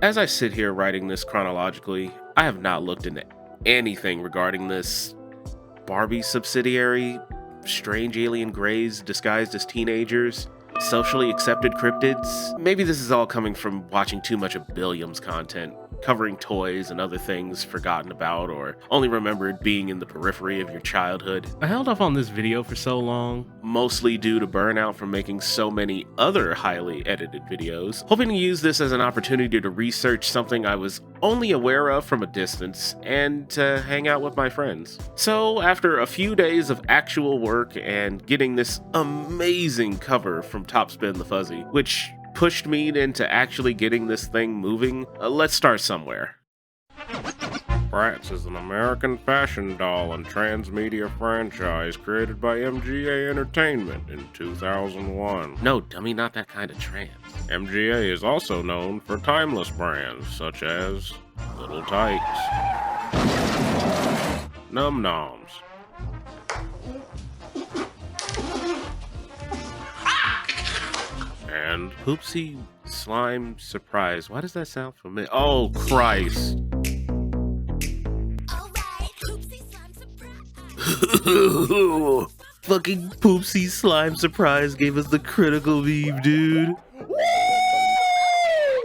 As I sit here writing this chronologically, I have not looked into anything regarding this Barbie subsidiary, strange alien greys disguised as teenagers, socially accepted cryptids. Maybe this is all coming from watching too much of Billiam's content, covering toys and other things forgotten about or only remembered being in the periphery of your childhood. I held off on this video for so long, mostly due to burnout from making so many other highly edited videos, hoping to use this as an opportunity to research something I was only aware of from a distance and to hang out with my friends. So after a few days of actual work and getting this amazing cover from Topspin the Fuzzy, which pushed me into actually getting this thing moving, let's start somewhere. Bratz is an American fashion doll and transmedia franchise created by MGA Entertainment in 2001. No, dummy, not that kind of trans. MGA is also known for timeless brands such as Little Tykes, Num Noms, and Poopsie Slime Surprise. Why does that sound familiar? Oh, Christ. Fucking Poopsie Slime Surprise gave us the critical beam, dude. Woo!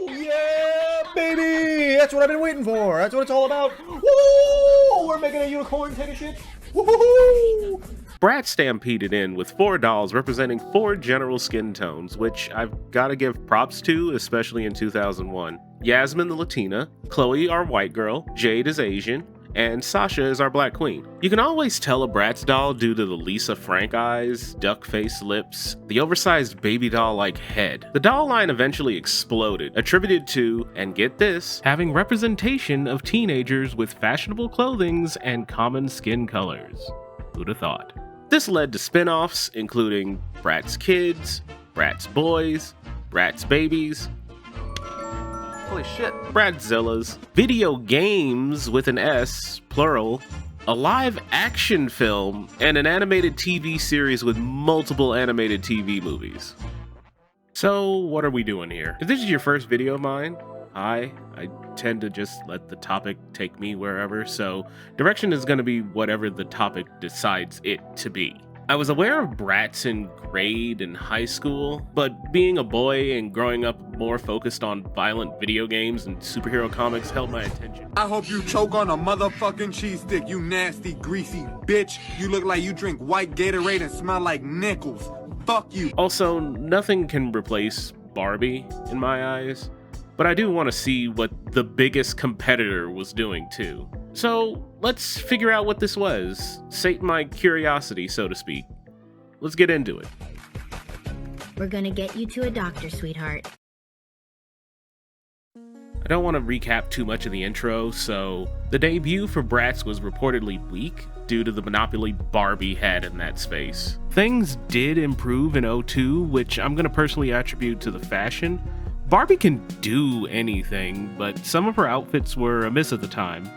Yeah, baby! That's what I've been waiting for. That's what it's all about. Woo! We're making a unicorn take a shit. Woo-hoo-hoo! Bratz stampeded in with 4 dolls representing 4 general skin tones, which I've gotta give props to, especially in 2001. Yasmin the Latina, Chloe our white girl, Jade is Asian, and Sasha is our black queen. You can always tell a Bratz doll due to the Lisa Frank eyes, duck face lips, the oversized baby doll-like head. The doll line eventually exploded, attributed to, and get this, having representation of teenagers with fashionable clothings and common skin colors. Who'da thought? This led to spin-offs including Bratz Kids, Bratz Boys, Bratz Babies, Holy shit. Bratzillas, video games with an S, plural, a live action film, and an animated TV series with multiple animated TV movies. So what are we doing here? If this is your first video of mine, I tend to just let the topic take me wherever, so direction is going to be whatever the topic decides it to be. I was aware of Bratz in grade and high school, but being a boy and growing up more focused on violent video games and superhero comics held my attention. I hope you choke on a motherfucking cheese stick, you nasty, greasy bitch. You look like you drink white Gatorade and smell like nickels. Fuck you. Also, nothing can replace Barbie in my eyes, but I do want to see what the biggest competitor was doing too. So let's figure out what this was. Sate my curiosity, so to speak. Let's get into it. We're gonna get you to a doctor, sweetheart. I don't want to recap too much of the intro, so the debut for Bratz was reportedly weak due to the monopoly Barbie had in that space. Things did improve in 02, which I'm going to personally attribute to the fashion. Barbie can do anything, but some of her outfits were amiss at the time.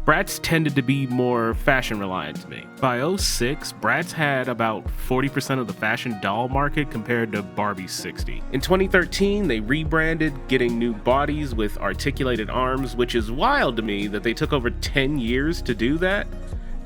Bratz tended to be more fashion reliant to me. By 06, Bratz had about 40% of the fashion doll market compared to Barbie's 60. In 2013, they rebranded, getting new bodies with articulated arms, which is wild to me that they took over 10 years to do that.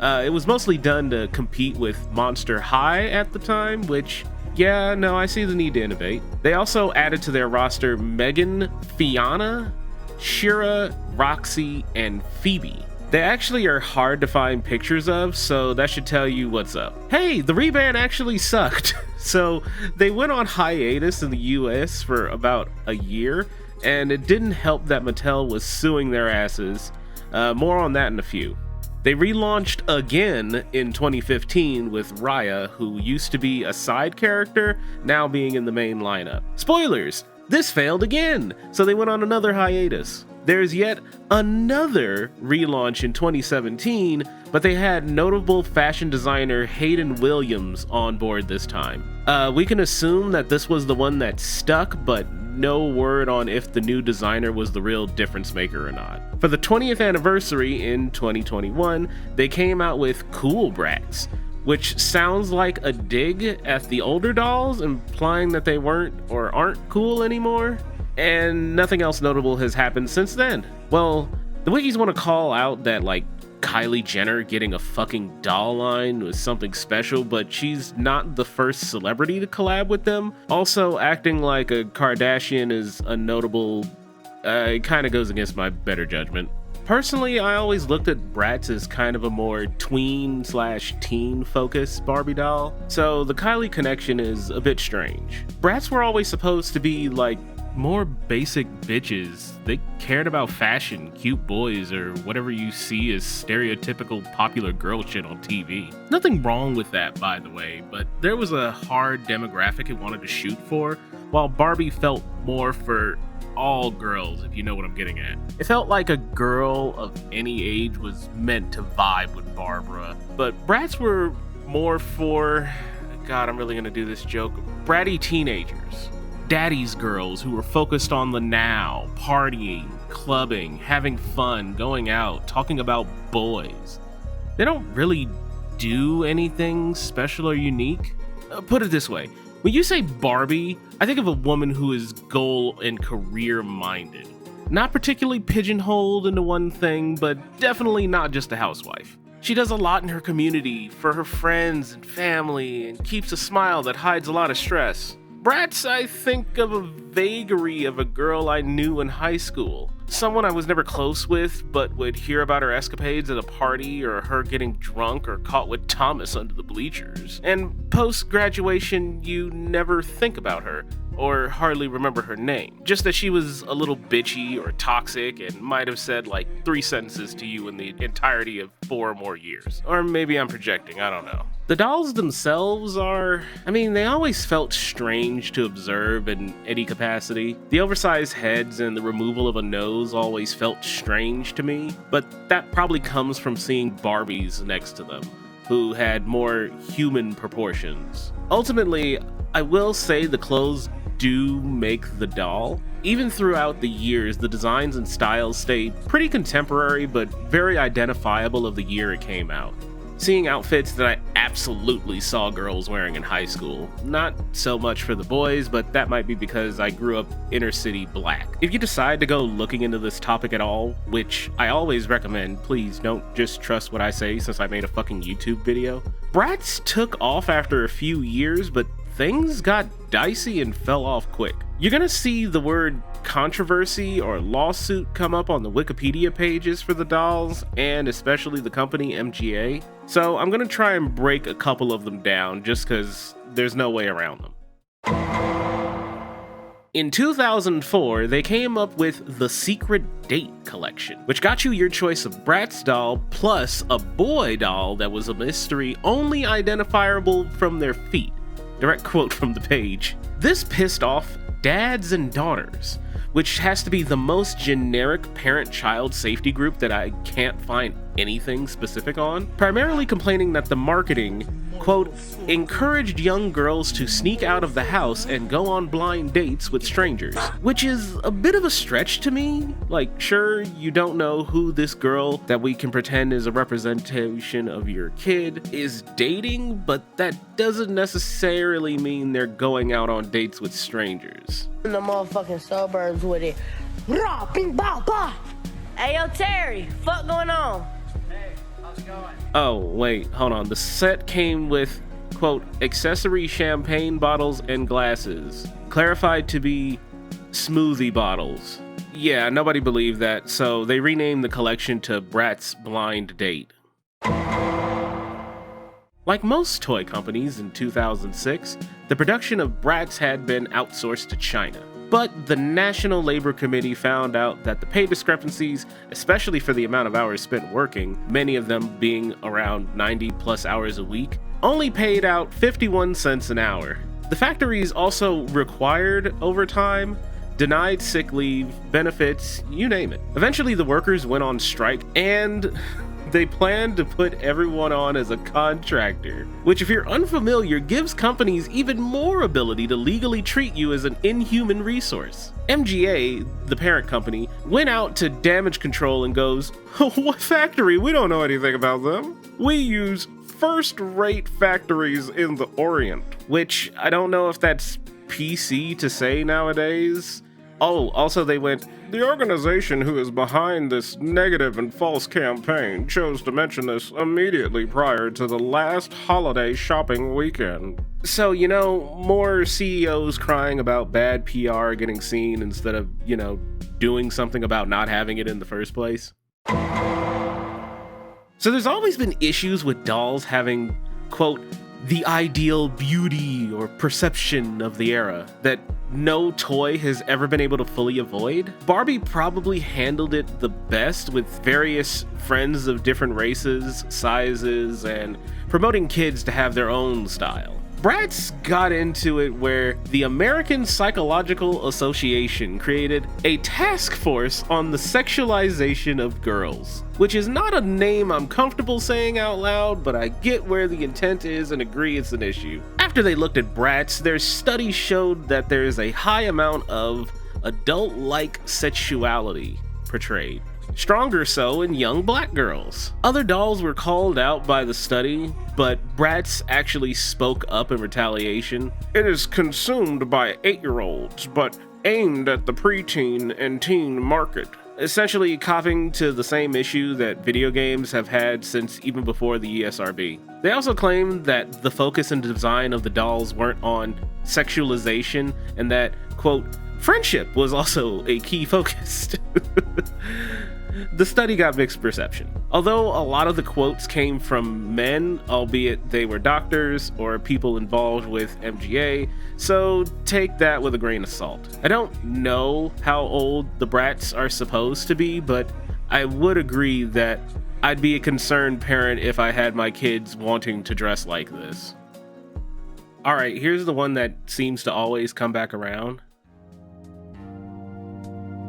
It was mostly done to compete with Monster High at the time, which, yeah, no, I see the need to innovate. They also added to their roster Megan, Fiona, Shira, Roxy, and Phoebe. They actually are hard to find pictures of, so that should tell you what's up. Hey, the rebrand actually sucked. So they went on hiatus in the US for about a year, and it didn't help that Mattel was suing their asses. More on that in a few. They relaunched again in 2015 with Raya, who used to be a side character, now being in the main lineup. Spoilers! This failed again, so they went on another hiatus. There's yet another relaunch in 2017, but they had notable fashion designer Hayden Williams on board this time. We can assume that this was the one that stuck, but no word on if the new designer was the real difference maker or not. For the 20th anniversary in 2021, they came out with Cool Bratz, which sounds like a dig at the older dolls, implying that they weren't or aren't cool anymore. and nothing else notable has happened since then. Well, the wikis want to call out that, like, Kylie Jenner getting a fucking doll line was something special, but she's not the first celebrity to collab with them. Also, acting like a Kardashian is a notable, it kind of goes against my better judgment. Personally, I always looked at Bratz as kind of a more tween/teen focused Barbie doll, so the Kylie connection is a bit strange. Bratz were always supposed to be like more basic bitches. They cared about fashion, cute boys, or whatever you see as stereotypical popular girl shit on TV. Nothing wrong with that, by the way, but there was a hard demographic it wanted to shoot for, while Barbie felt more for all girls, if you know what I'm getting at. It felt like a girl of any age was meant to vibe with Barbara, but Bratz were more for, God, I'm really gonna do this joke, bratty teenagers. Daddy's girls who were focused on the now, partying, clubbing, having fun, going out, talking about boys. They don't really do anything special or unique. Put it this way, when you say Barbie, I think of a woman who is goal and career minded. Not particularly pigeonholed into one thing, but definitely not just a housewife. She does a lot in her community, for her friends and family, and keeps a smile that hides a lot of stress. Bratz, I think of a vagary of a girl I knew in high school. Someone I was never close with, but would hear about her escapades at a party or her getting drunk or caught with Thomas under the bleachers. And post-graduation, you never think about her, or hardly remember her name. Just that she was a little bitchy or toxic and might have said like 3 sentences to you in the entirety of 4 or more years. Or maybe I'm projecting, I don't know. The dolls themselves are, they always felt strange to observe in any capacity. The oversized heads and the removal of a nose always felt strange to me, but that probably comes from seeing Barbies next to them, who had more human proportions. Ultimately, I will say the clothes do make the doll. Even throughout the years, the designs and styles stayed pretty contemporary, but very identifiable of the year it came out. Seeing outfits that I absolutely saw girls wearing in high school. Not so much for the boys, but that might be because I grew up inner city black. If you decide to go looking into this topic at all, which I always recommend, please don't just trust what I say since I made a fucking YouTube video. Bratz took off after a few years, but things got dicey and fell off quick. You're gonna see the word controversy or lawsuit come up on the Wikipedia pages for the dolls, and especially the company MGA. So I'm gonna try and break a couple of them down just because there's no way around them. In 2004, they came up with the Secret Date collection, which got you your choice of Bratz doll plus a boy doll that was a mystery only identifiable from their feet. Direct quote from the page. This pissed off dads and daughters, which has to be the most generic parent-child safety group that I can't find anything specific on, primarily complaining that the marketing, quote, encouraged young girls to sneak out of the house and go on blind dates with strangers, which is a bit of a stretch to me. Like, sure, you don't know who this girl that we can pretend is a representation of your kid is dating, but that doesn't necessarily mean they're going out on dates with strangers. In the motherfucking suburbs with it. Rah, bing, bow, bah. Hey, yo, Terry, fuck going on? Hey, how's it going? Oh, wait, hold on. The set came with, quote, accessory champagne bottles and glasses, clarified to be smoothie bottles. Yeah, nobody believed that, so they renamed the collection to Bratz Blind Date. Like most toy companies in 2006, the production of Bratz had been outsourced to China. But the National Labor Committee found out that the pay discrepancies, especially for the amount of hours spent working, many of them being around 90 plus hours a week, only paid out 51 cents an hour. The factories also required overtime, denied sick leave, benefits, you name it. Eventually the workers went on strike and they planned to put everyone on as a contractor, which if you're unfamiliar gives companies even more ability to legally treat you as an inhuman resource. MGA, the parent company, went out to damage control and goes, "What factory? We don't know anything about them. We use first-rate factories in the Orient," which I don't know if that's PC to say nowadays. Oh, also they went, the organization who is behind this negative and false campaign chose to mention this immediately prior to the last holiday shopping weekend. So, more CEOs crying about bad PR getting seen instead of, doing something about not having it in the first place. So there's always been issues with dolls having, quote, the ideal beauty or perception of the era that no toy has ever been able to fully avoid. Barbie probably handled it the best with various friends of different races, sizes, and promoting kids to have their own style. Bratz got into it where the American Psychological Association created a task force on the sexualization of girls, which is not a name I'm comfortable saying out loud, but I get where the intent is and agree it's an issue. After they looked at Bratz, their study showed that there is a high amount of adult-like sexuality portrayed. Stronger so in young black girls. Other dolls were called out by the study, but Bratz actually spoke up in retaliation. It is consumed by 8-year-olds, but aimed at the preteen and teen market. Essentially copying to the same issue that video games have had since even before the ESRB. They also claimed that the focus and design of the dolls weren't on sexualization and that, quote, friendship was also a key focus. The study got mixed reception. Although a lot of the quotes came from men, albeit they were doctors or people involved with MGA, so take that with a grain of salt. I don't know how old the Bratz are supposed to be, but I would agree that I'd be a concerned parent if I had my kids wanting to dress like this. Alright, here's the one that seems to always come back around.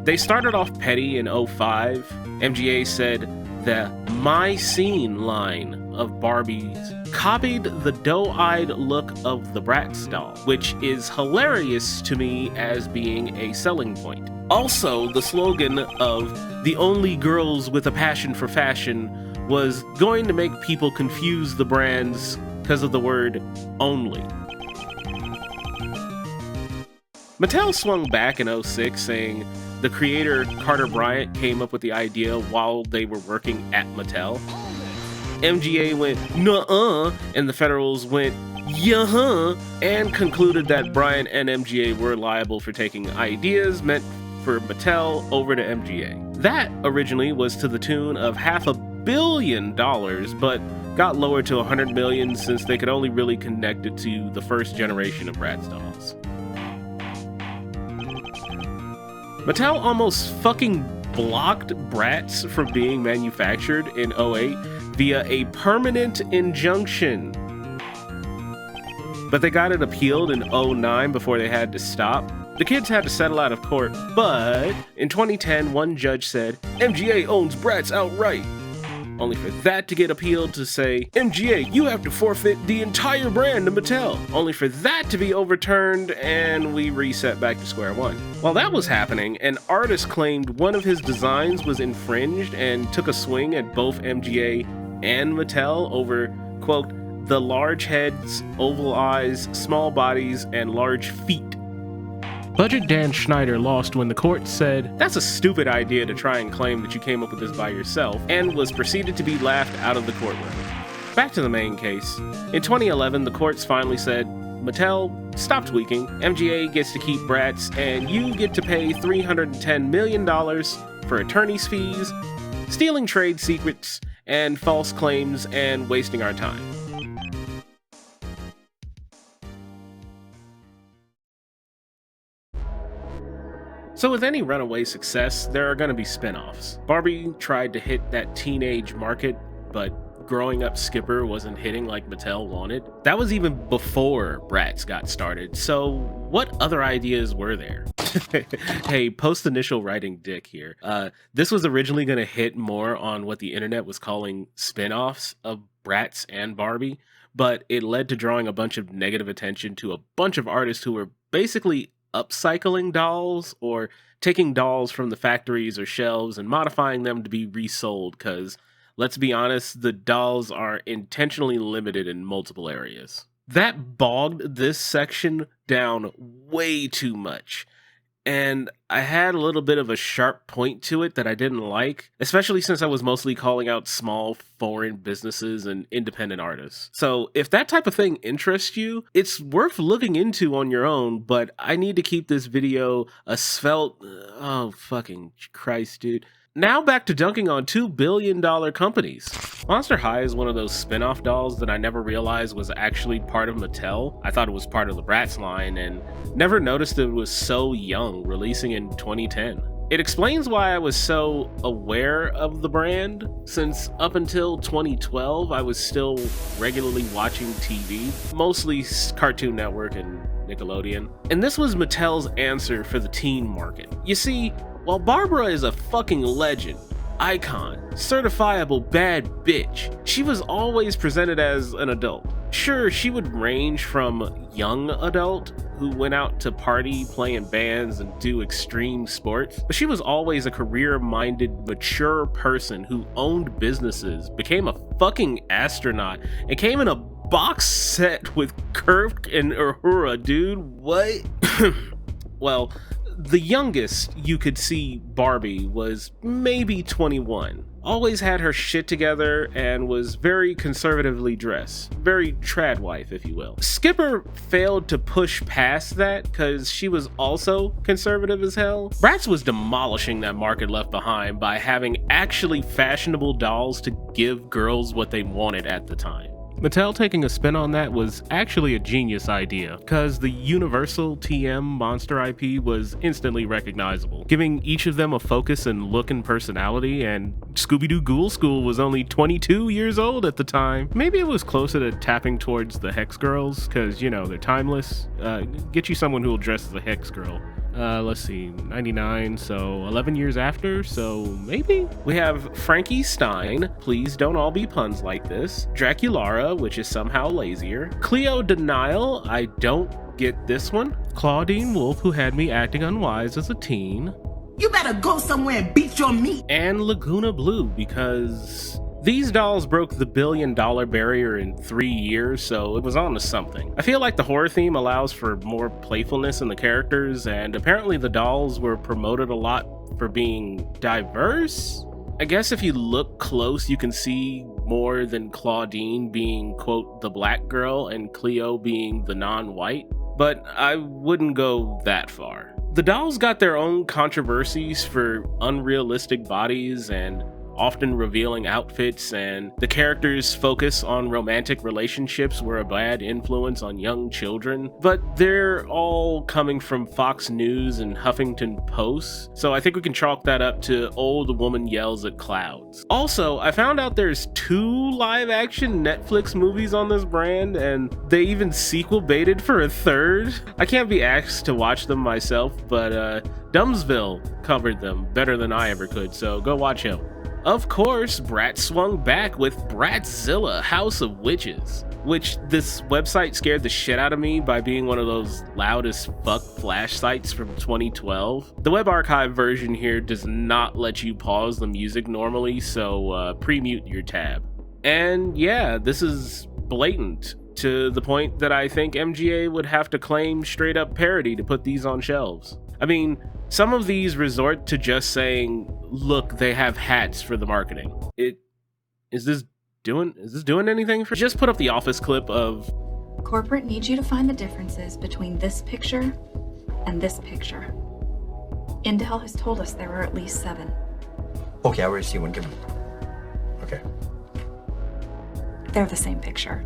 They started off petty in 2005. MGA said the My Scene line of Barbies copied the doe-eyed look of the Bratz doll, which is hilarious to me as being a selling point. Also, the slogan of the only girls with a passion for fashion was going to make people confuse the brands because of the word only. Mattel swung back in 2006 saying the creator Carter Bryant came up with the idea while they were working at Mattel. MGA went, nuh-uh, and the Federals went, yeah-huh, and concluded that Bryant and MGA were liable for taking ideas meant for Mattel over to MGA. That originally was to the tune of $500 million, but got lowered to $100 million since they could only really connect it to the first generation of Bratz dolls. Mattel almost fucking blocked Bratz from being manufactured in 2008 via a permanent injunction. But they got it appealed in 2009 before they had to stop. The kids had to settle out of court, but in 2010, one judge said, MGA owns Bratz outright. Only for that to get appealed to say, MGA, you have to forfeit the entire brand to Mattel. Only for that to be overturned and we reset back to square one. While that was happening, an artist claimed one of his designs was infringed and took a swing at both MGA and Mattel over, quote, the large heads, oval eyes, small bodies, and large feet. Budget Dan Schneider lost when the court said, that's a stupid idea to try and claim that you came up with this by yourself, and was proceeded to be laughed out of the courtroom. Back to the main case. In 2011, the courts finally said, Mattel, stop tweaking, MGA gets to keep Bratz, and you get to pay $310 million for attorney's fees, stealing trade secrets, and false claims, and wasting our time. So with any runaway success, there are going to be spin-offs. Barbie tried to hit that teenage market, but growing up Skipper wasn't hitting like Mattel wanted. That was even before Bratz got started, so what other ideas were there? Hey, post-initial writing dick here. This was originally going to hit more on what the internet was calling spin-offs of Bratz and Barbie, but it led to drawing a bunch of negative attention to a bunch of artists who were basically upcycling dolls or taking dolls from the factories or shelves and modifying them to be resold, because let's be honest, the dolls are intentionally limited in multiple areas. That bogged this section down way too much. and I had a little bit of a sharp point to it that I didn't like, especially since I was mostly calling out small foreign businesses and independent artists. So if that type of thing interests you, it's worth looking into on your own, but I need to keep this video a svelte... Oh, fucking Christ, dude. Now back to dunking on $2 billion companies. Monster High is one of those spin-off dolls that I never realized was actually part of Mattel. I thought it was part of the Bratz line and never noticed it was so young, releasing in 2010. It explains why I was so aware of the brand, since up until 2012 I was still regularly watching TV, mostly Cartoon Network and Nickelodeon. And this was Mattel's answer for the teen market. You see, while Barbara is a fucking legend, icon, certifiable bad bitch, she was always presented as an adult. Sure, she would range from young adult, who went out to party, play in bands, and do extreme sports, but she was always a career-minded, mature person who owned businesses, became a fucking astronaut, and came in a box set with Kirk and Uhura, dude. What? Well, the youngest you could see Barbie was maybe 21. Always had her shit together and was very conservatively dressed. Very trad wife, if you will. Skipper failed to push past that because she was also conservative as hell. Bratz was demolishing that market left behind by having actually fashionable dolls to give girls what they wanted at the time. Mattel taking a spin on that was actually a genius idea, because the Universal TM monster IP was instantly recognizable, giving each of them a focus and look and personality, and Scooby-Doo Ghoul School was only 22 years old at the time. Maybe it was closer to tapping towards the Hex Girls, because, you know, they're timeless. Get you someone who will dress as a Hex Girl. Let's see, 99, so 11 years after, so maybe? We have Frankie Stein, please don't all be puns like this, Draculara, which is somehow lazier, Cleo Denial, I don't get this one, Claudine Wolf, who had me acting unwise as a teen, you better go somewhere and beat your meat, and Laguna Blue, because these dolls broke the $1 billion barrier in 3 years, so it was on to something. I feel like the horror theme allows for more playfulness in the characters, and apparently the dolls were promoted a lot for being diverse? I guess if you look close, you can see more than Claudine being, quote, the black girl and Cleo being the non-white, but I wouldn't go that far. The dolls got their own controversies for unrealistic bodies and often revealing outfits, and the characters' focus on romantic relationships were a bad influence on young children, but they're all coming from Fox News and Huffington Post, so I think we can chalk that up to old woman yells at clouds. Also, I found out there's 2 live-action Netflix movies on this brand, and they even sequel baited for a 3rd. I can't be asked to watch them myself, but Dumbsville covered them better than I ever could, so go watch him. Of course, Bratz swung back with Bratzilla House of Witches, which this website scared the shit out of me by being one of those loud as fuck flash sites from 2012. The web archive version here does not let you pause the music normally, so pre-mute your tab. And yeah, this is blatant, to the point that I think MGA would have to claim straight up parody to put these on shelves. I mean, some of these resort to just saying, look, they have hats for the marketing. Is this doing anything for? Just put up the Office clip of corporate needs you to find the differences between this picture and this picture. Intel has told us there are at least 7. Okay, I already see one. Give me. Okay. They're the same picture.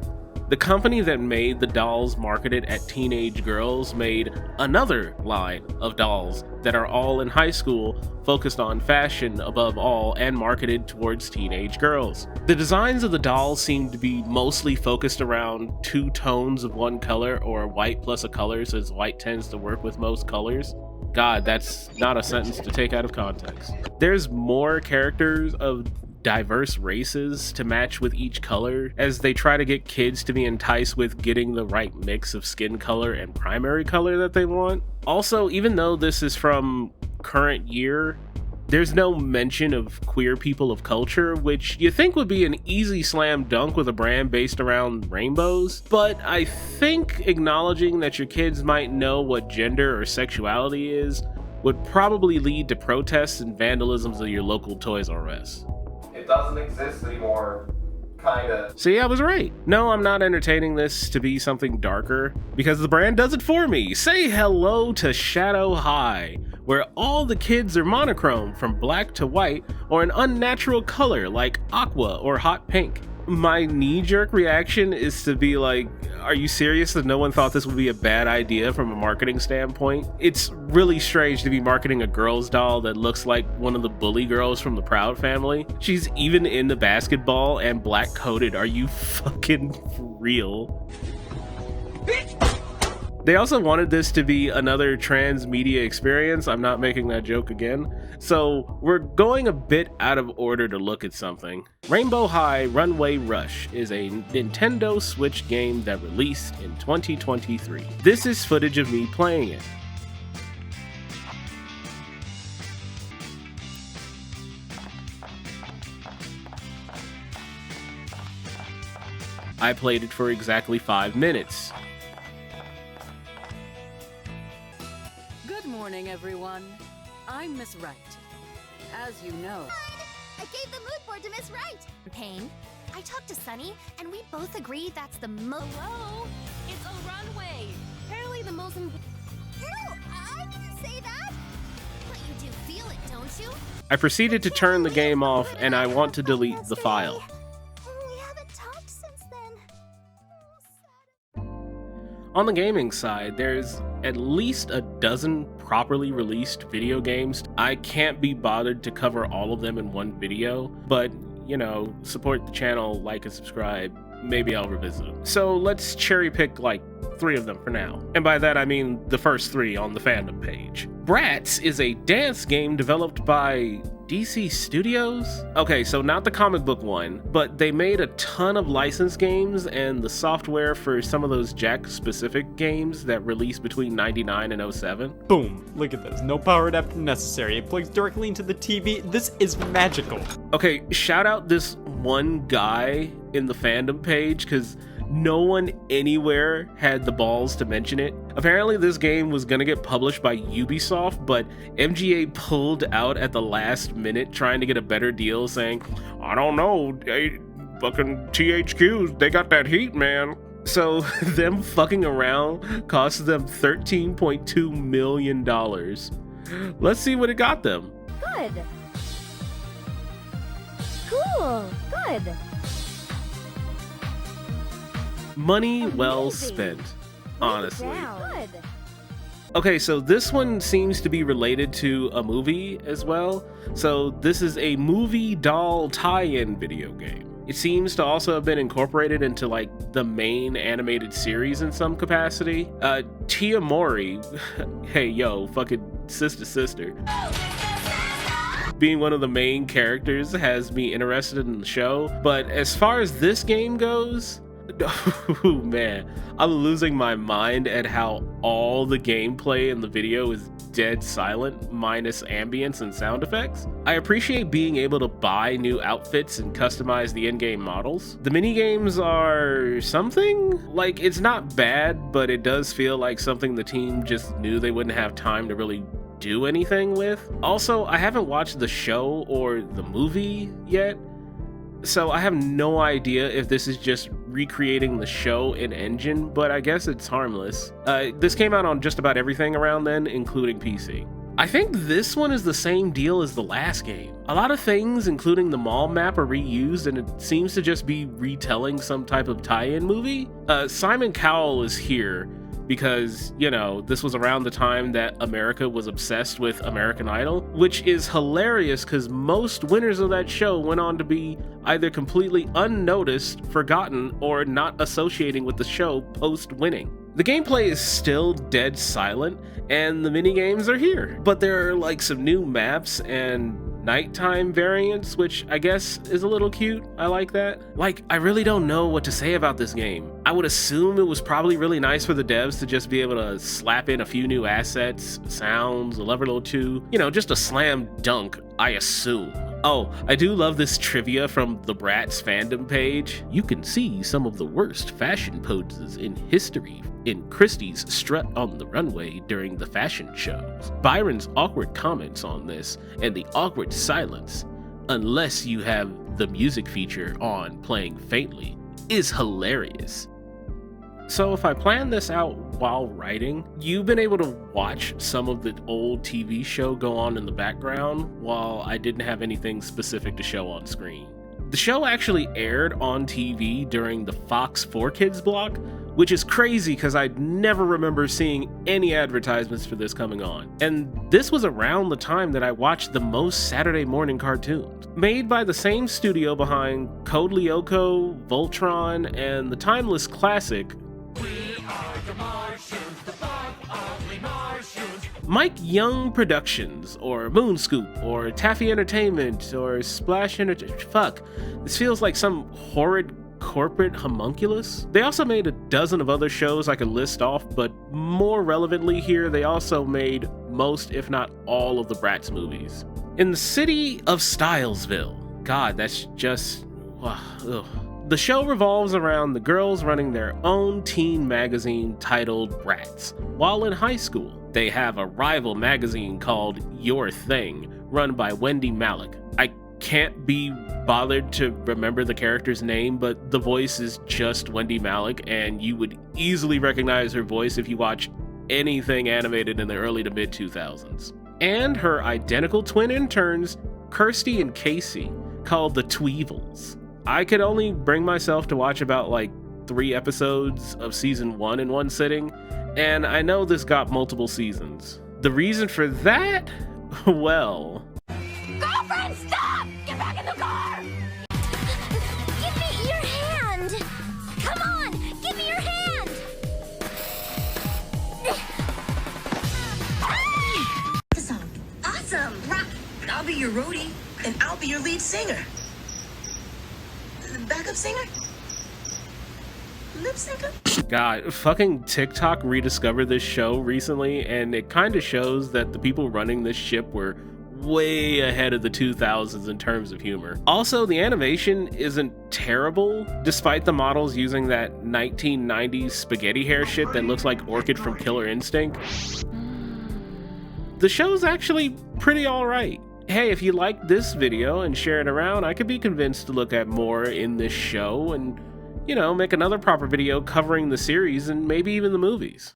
The company that made the dolls marketed at teenage girls made another line of dolls that are all in high school, focused on fashion above all, and marketed towards teenage girls. The designs of the dolls seem to be mostly focused around 2 tones of one color, or white plus a color, since white tends to work with most colors. God, that's not a sentence to take out of context. There's more characters of diverse races to match with each color, as they try to get kids to be enticed with getting the right mix of skin color and primary color that they want. Also, even though this is from current year, there's no mention of queer people of culture, which you think would be an easy slam dunk with a brand based around rainbows, but I think acknowledging that your kids might know what gender or sexuality is would probably lead to protests and vandalisms of your local Toys R Us. It doesn't exist anymore. Kinda. See, I was right. No, I'm not entertaining this to be something darker, because the brand does it for me. Say hello to Shadow High, where all the kids are monochrome from black to white, or an unnatural color like aqua or hot pink. My knee-jerk reaction is to be like, are you serious that no one thought this would be a bad idea from a marketing standpoint? It's really strange to be marketing a girl's doll that looks like one of the bully girls from the Proud Family. She's even into basketball and black-coated. Are you fucking real? They also wanted this to be another transmedia experience. I'm not making that joke again. So we're going a bit out of order to look at something. Rainbow High Runway Rush is a Nintendo Switch game that released in 2023. This is footage of me playing it. I played it for exactly 5 minutes. Good morning, everyone. I'm Miss Wright. As you know, I gave the mood board to Miss Wright. Payne, I talked to Sunny, and we both agree that's the Hello? It's a runway. Apparently the most No, I didn't say that. But you do feel it, don't you? I proceeded to turn the game off, and I want to delete the file. We haven't talked since then. On the gaming side, there's at least a dozen properly released video games. I can't be bothered to cover all of them in one video, but, you know, support the channel, like and subscribe, maybe I'll revisit them. So let's cherry pick like 3 of them for now. And by that I mean the first 3 on the fandom page. Bratz is a dance game developed by DC Studios? Okay, so not the comic book one, but they made a ton of licensed games and the software for some of those Jack-specific games that released between 99 and 07. Boom, look at this. No power adapter necessary. It plugs directly into the TV. This is magical. Okay, shout out this one guy in the fandom page, because no one anywhere had the balls to mention it. Apparently this game was gonna get published by Ubisoft, but MGA pulled out at the last minute trying to get a better deal, saying, I don't know, fucking THQs, they got that heat, man. So them fucking around cost them $13.2 million. Let's see what it got them. Good. Cool. Good. Money well spent, honestly. Good. Okay, so this one seems to be related to a movie as well. So this is a movie doll tie-in video game. It seems to also have been incorporated into like the main animated series in some capacity. Tia Mori, hey yo, fucking sister. Being one of the main characters has me interested in the show. But as far as this game goes, oh man, I'm losing my mind at how all the gameplay in the video is dead silent, minus ambience and sound effects. I appreciate being able to buy new outfits and customize the in-game models. The minigames are something? Like, it's not bad, but it does feel like something the team just knew they wouldn't have time to really do anything with. Also, I haven't watched the show or the movie yet, so I have no idea if this is just recreating the show in engine, but I guess it's harmless. This came out on just about everything around then, including PC. I think this one is the same deal as the last game. A lot of things, including the mall map, are reused, and it seems to just be retelling some type of tie-in movie. Simon Cowell is here because, you know, this was around the time that America was obsessed with American Idol, which is hilarious because most winners of that show went on to be either completely unnoticed, forgotten, or not associating with the show post-winning. The gameplay is still dead silent, and the minigames are here, but there are like some new maps and nighttime variants, which I guess is a little cute. I like that. Like, I really don't know what to say about this game. I would assume it was probably really nice for the devs to just be able to slap in a few new assets, sounds, a level or two, you know, just a slam dunk, I assume. Oh, I do love this trivia from the Bratz fandom page. You can see some of the worst fashion poses in history in Christie's strut on the runway during the fashion shows. Byron's awkward comments on this and the awkward silence, unless you have the music feature on playing faintly, is hilarious. So if I plan this out while writing, you've been able to watch some of the old TV show go on in the background while I didn't have anything specific to show on screen. The show actually aired on TV during the Fox 4Kids block, which is crazy because I never remember seeing any advertisements for this coming on. And this was around the time that I watched the most Saturday morning cartoons. Made by the same studio behind Code Lyoko, Voltron, and the timeless classic Mike Young Productions, or Moon Scoop, or Taffy Entertainment, or Splash Fuck, this feels like some horrid corporate homunculus. They also made a dozen of other shows I could list off, but more relevantly here, they also made most, if not all, of the Bratz movies. In the city of Stylesville, God, that's just... ugh. The show revolves around the girls running their own teen magazine titled Bratz. While in high school, they have a rival magazine called Your Thing, run by Wendy Malick. I can't be bothered to remember the character's name, but the voice is just Wendy Malick, and you would easily recognize her voice if you watch anything animated in the early to mid 2000s. And her identical twin interns, Kirsty and Casey, called the Tweevils. I could only bring myself to watch about like 3 episodes of season 1 in one sitting, and I know this got multiple seasons. The reason for that? Well... Girlfriend, stop! Get back in the car! Give me your hand! Come on! Give me your hand! The song. Awesome! Rock! I'll be your roadie, and I'll be your lead singer. The backup singer? Lip syncer? God, fucking TikTok rediscovered this show recently, and it kind of shows that the people running this ship were way ahead of the 2000s in terms of humor. Also, the animation isn't terrible, despite the models using that 1990s spaghetti hair shit that looks like Orchid from Killer Instinct. The show's actually pretty alright. Hey, if you like this video and share it around, I could be convinced to look at more in this show and, you know, make another proper video covering the series and maybe even the movies.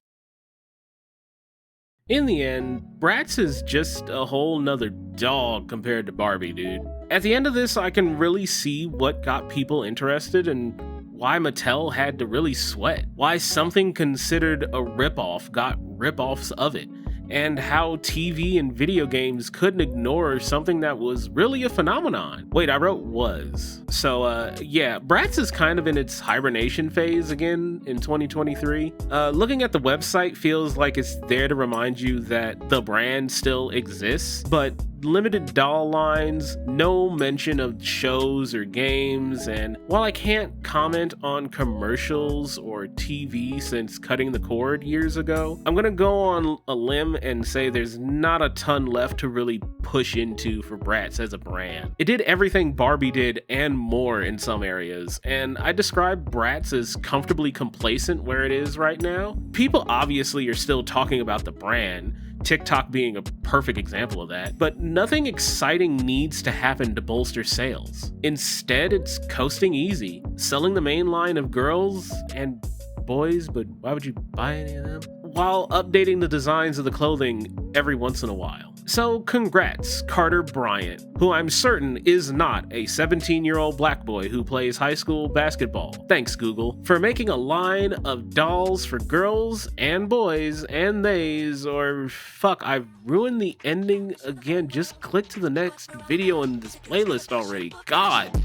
In the end, Bratz is just a whole nother dog compared to Barbie, dude. At the end of this, I can really see what got people interested and why Mattel had to really sweat. Why something considered a ripoff got ripoffs of it. And how TV and video games couldn't ignore something that was really a phenomenon. Wait, I wrote was. So yeah, Bratz is kind of in its hibernation phase again in 2023. Looking at the website feels like it's there to remind you that the brand still exists, but limited doll lines, no mention of shows or games, and while I can't comment on commercials or TV since cutting the cord years ago, I'm gonna go on a limb and say there's not a ton left to really push into for Bratz as a brand. It did everything Barbie did and more in some areas, and I describe Bratz as comfortably complacent where it is right now. People obviously are still talking about the brand, TikTok being a perfect example of that, but nothing exciting needs to happen to bolster sales. Instead, it's coasting easy, selling the main line of girls and boys, but why would you buy any of them? While updating the designs of the clothing every once in a while. So congrats, Carter Bryant, who I'm certain is not a 17-year-old black boy who plays high school basketball. Thanks, Google, for making a line of dolls for girls and boys and theys, or fuck, I've ruined the ending again. Just click to the next video in this playlist already. God.